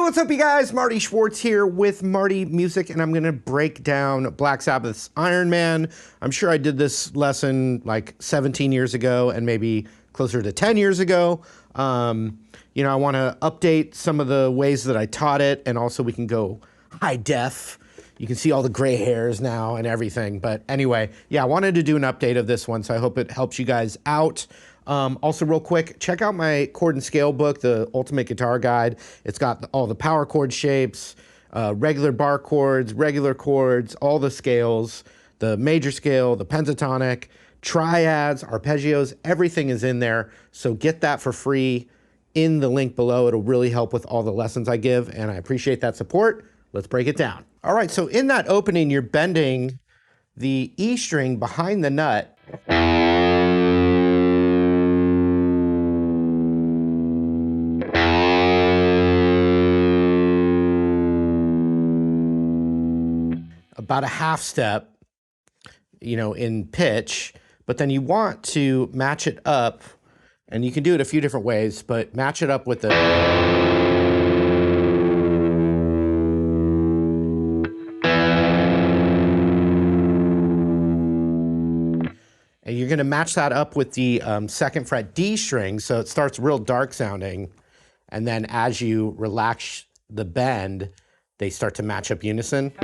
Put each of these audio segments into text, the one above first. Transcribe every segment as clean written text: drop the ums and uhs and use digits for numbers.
what's up, you guys? Marty Schwartz here with Marty Music, and I'm gonna break down Black Sabbath's Iron Man. I'm sure I did this lesson like 17 years ago and maybe closer to 10 years ago. You know, I wanna update some of the ways that I taught it, and also we can go high def. You can see all the gray hairs now and everything. But anyway, yeah, I wanted to do an update of this one, so I hope it helps you guys out. Also, real quick, check out my chord and scale book, the Ultimate Guitar Guide. It's got all the power chord shapes, regular bar chords, regular chords, all the scales, the major scale, the pentatonic, triads, arpeggios, everything is in there. So get that for free in the link below. It'll really help with all the lessons I give, and I appreciate that support. Let's break it down. All right, so in that opening, you're bending the E string behind the nut. About a half step, you know, in pitch, but then you want to match it up, and you can do it a few different ways, but match it up with the... And you're gonna match that up with the second fret D string, so it starts real dark sounding, and then as you relax the bend, they start to match up unison.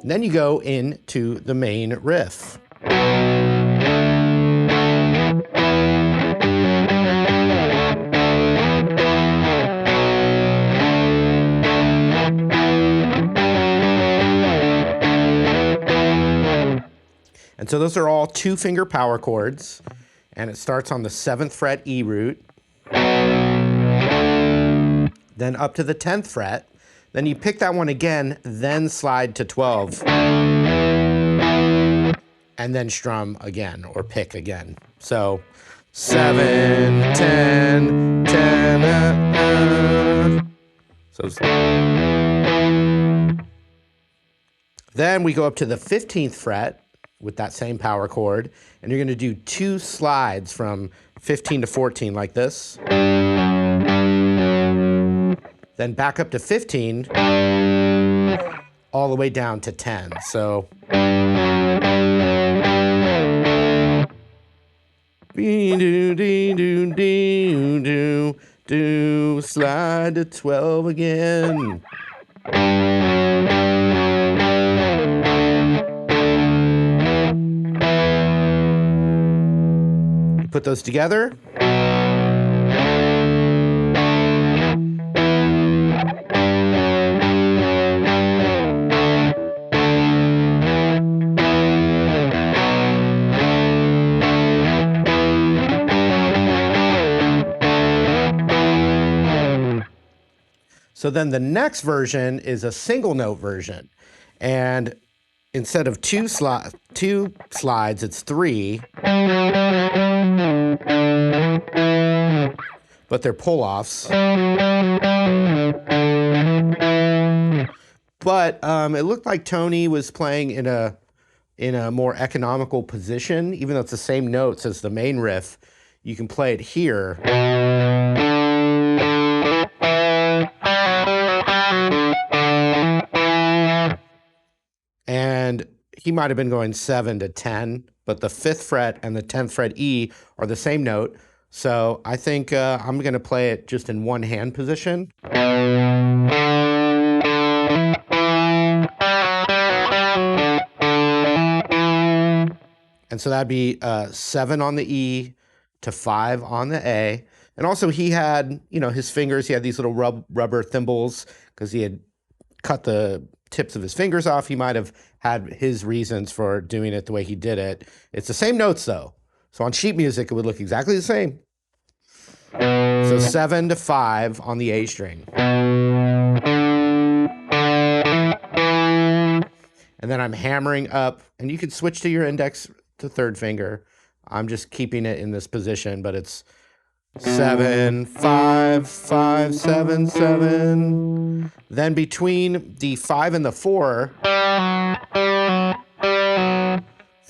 Then you go into the main riff. And so those are all 2-finger power chords, and it starts on the 7th fret E root, then up to the 10th fret. Then you pick that one again, then slide to 12, and then strum again, or pick again. So 7, 10, 10, So then we go up to the 15th fret with that same power chord, and you're gonna do 2 slides from 15 to 14 like this. Then back up to 15, all the way down to 10. So, slide to 12 again. You put those together. So then the next version is a single note version. And instead of two slides, it's 3. But they're pull-offs. But it looked like Tony was playing in a more economical position. Even though it's the same notes as the main riff, you can play it here. And he might have been going 7 to 10, but the 5th fret and the 10th fret E are the same note. So I think I'm gonna play it just in one hand position. And so that'd be 7 on the E to 5 on the A. And also he had, you know, his fingers, he had these little rubber thimbles because he had cut the tips of his fingers off. He might have had his reasons for doing it the way he did it. It's the same notes though. So on sheet music, it would look exactly the same. So 7 to 5 on the A string. And then I'm hammering up, and you can switch to your index to 3rd finger. I'm just keeping it in this position, but it's 7, 5, 5, 7, 7. Then between the 5 and the 4,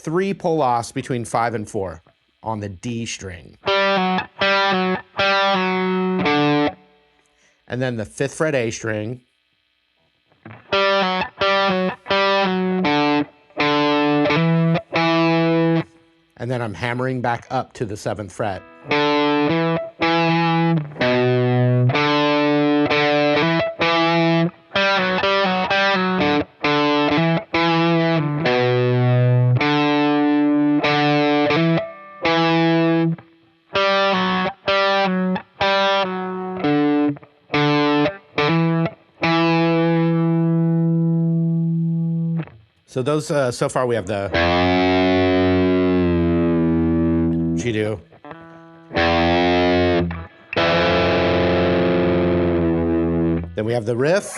3 pull-offs between 5 and 4 on the D string. And then the 5th fret A string. And then I'm hammering back up to the 7th fret. So those, so far we have the G do. Then we have the riff.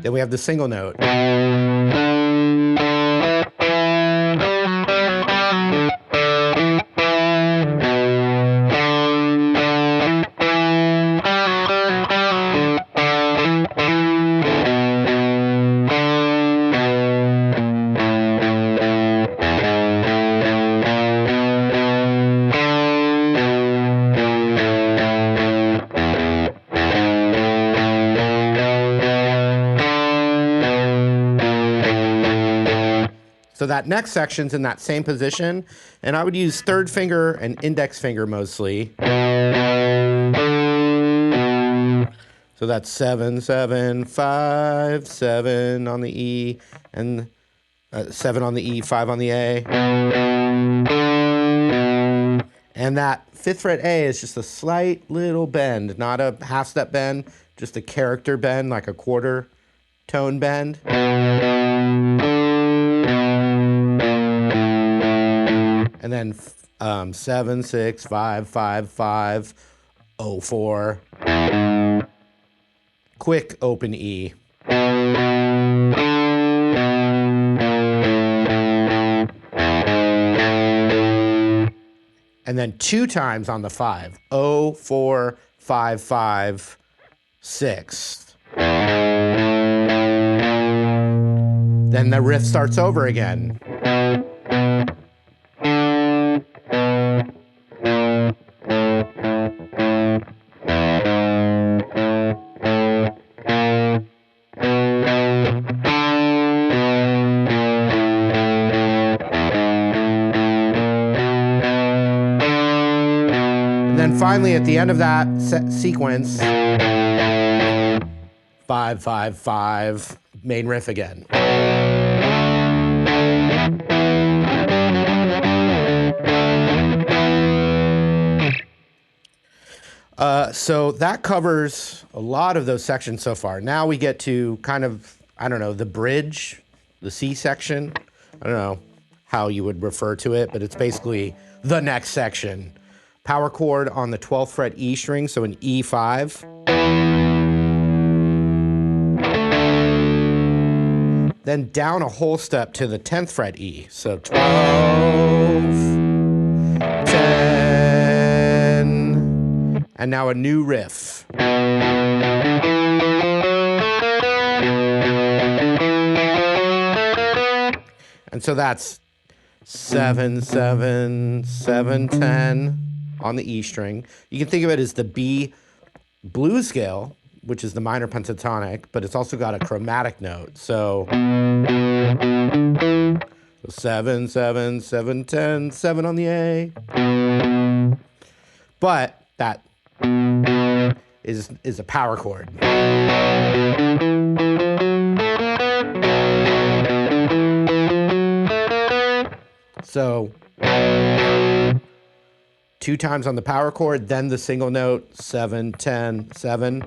Then we have the single note. So that next section's in that same position, and I would use 3rd finger and index finger mostly. So that's 7, 7, 5, 7 on the E, and 7 on the E, 5 on the A. And that 5th fret A is just a slight little bend, not a half-step bend, just a character bend, like a quarter tone bend. And then 7, 6, 5, 5, 5, 0, 4. Quick open E. And then 2 times on the 5. 0, 4, 5, 5, 6. Then the riff starts over again. Then finally, at the end of that sequence, 5, 5, 5, main riff again. So that covers a lot of those sections so far. Now we get to kind of, I don't know, the bridge, the C section. I don't know how you would refer to it, but it's basically the next section. Power chord on the 12th fret E string, so an E5. Then down a whole step to the 10th fret E, so 12, 10, and now a new riff. And so that's 7, 7, 7, 10 on the E string. You can think of it as the B blues scale, which is the minor pentatonic, but it's also got a chromatic note. So 7, 7, 7, 10, 7 on the A. But that is a power chord. So 2 times on the power chord, then the single note, 7, 10, 7.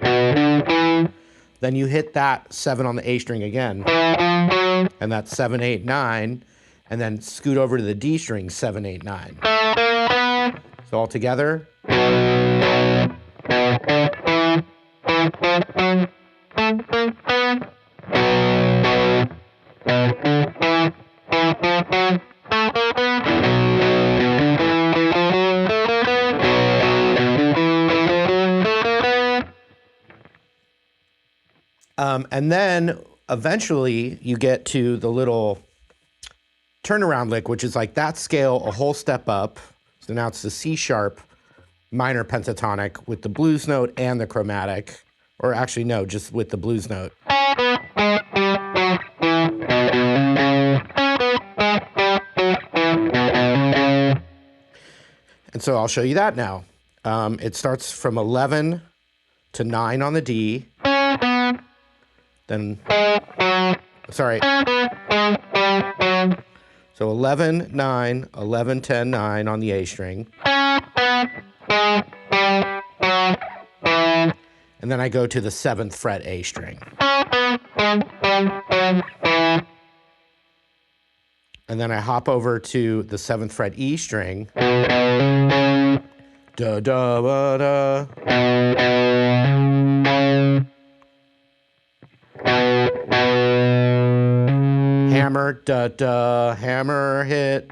Then you hit that 7 on the A string again. And that's 7, 8, 9. And then scoot over to the D string, 7, 8, 9. So all together. And then eventually you get to the little turnaround lick, which is like that scale a whole step up. So now it's the C sharp minor pentatonic with the blues note and the chromatic. Or actually, no, just with the blues note. And so I'll show you that now. It starts from 11 to 9 on the D. Then, sorry. So 11, 9, 11, 10, 9 on the A string. And then I go to the 7th fret A string. And then I hop over to the 7th fret E string. Da, da, da, da. Hammer, da, da, hammer, hit.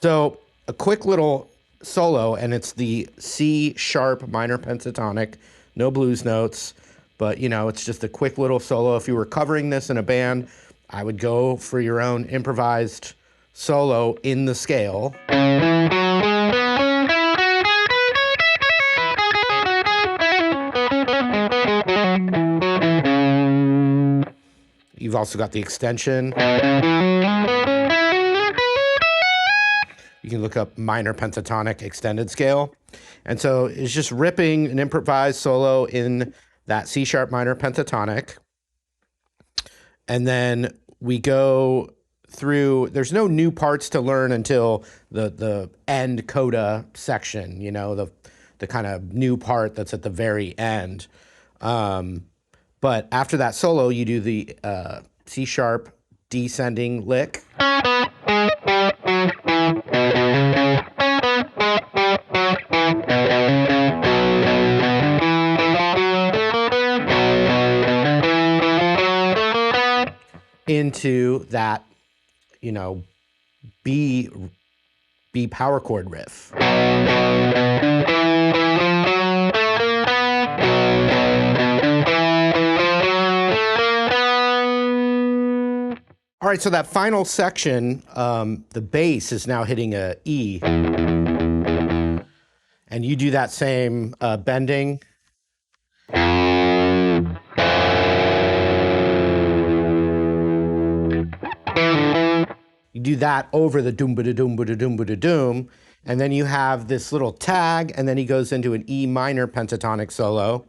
So a quick little solo, and it's the C sharp minor pentatonic, no blues notes, but you know, it's just a quick little solo. If you were covering this in a band, I would go for your own improvised solo in the scale. You've also got the extension. You can look up minor pentatonic extended scale. And so it's just ripping an improvised solo in that C sharp minor pentatonic. And then we go through, there's no new parts to learn until the end coda section, you know, the kind of new part that's at the very end. But after that solo, you do the C sharp descending lick. Into that, you know, B power chord riff. All right, so that final section, the bass is now hitting a E. And you do that same bending. You do that over the doom-ba-da-doom-ba-da-doom-ba-da-doom, and then you have this little tag, and then he goes into an E minor pentatonic solo.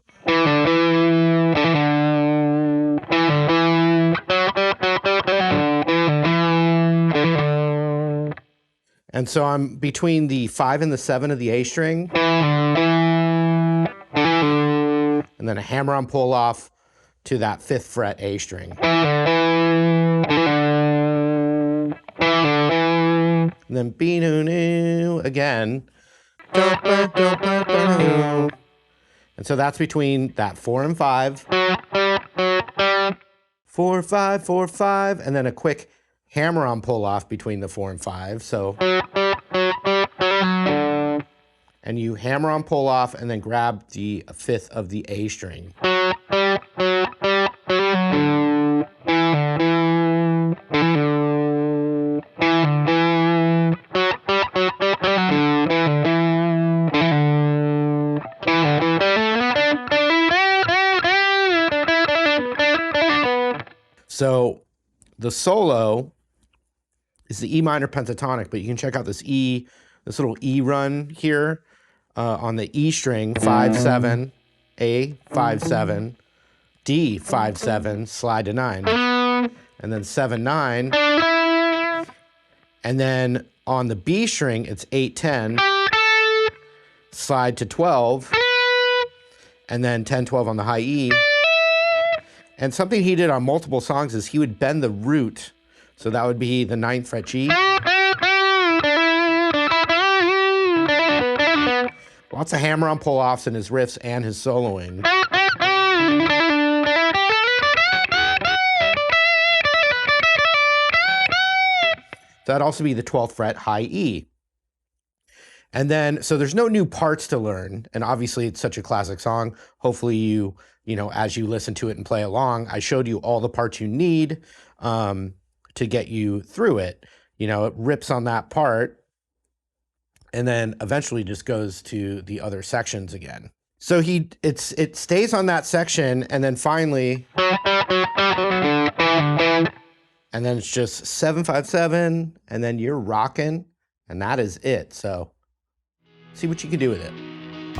And so I'm between the 5 and the 7 of the A string, and then a hammer-on pull-off to that 5th fret A string. And then be-noo-noo again. And so that's between that 4 and 5. 4, 5, 4, 5, and then a quick hammer-on pull-off between the 4 and 5. So, and you hammer-on pull-off and then grab the 5th of the A string. So the solo is the E minor pentatonic, but you can check out this little E run here on the E string, 5, 7, A, 5, 7, D, 5, 7, slide to 9, and then 7, 9, and then on the B string, it's 8, 10, slide to 12, and then 10, 12 on the high E. And something he did on multiple songs is he would bend the root. So that would be the 9th fret G. Lots of hammer-on pull-offs in his riffs and his soloing. That'd also be the 12th fret high E. And then, so there's no new parts to learn. And obviously it's such a classic song. Hopefully you know, as you listen to it and play along, I showed you all the parts you need to get you through it. You know, it rips on that part and then eventually just goes to the other sections again. So it stays on that section and then finally, and then it's just 7/5/7, and then you're rocking, and that is it. So see what you can do with it.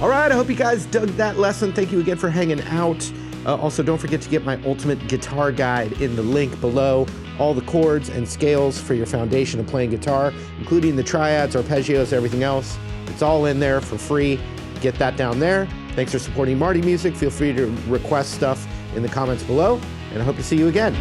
All right, I hope you guys dug that lesson. Thank you again for hanging out. Also, don't forget to get my ultimate guitar guide in the link below. All the chords and scales for your foundation of playing guitar, including the triads, arpeggios, everything else. It's all in there for free. Get that down there. Thanks for supporting Marty Music. Feel free to request stuff in the comments below, and I hope to see you again.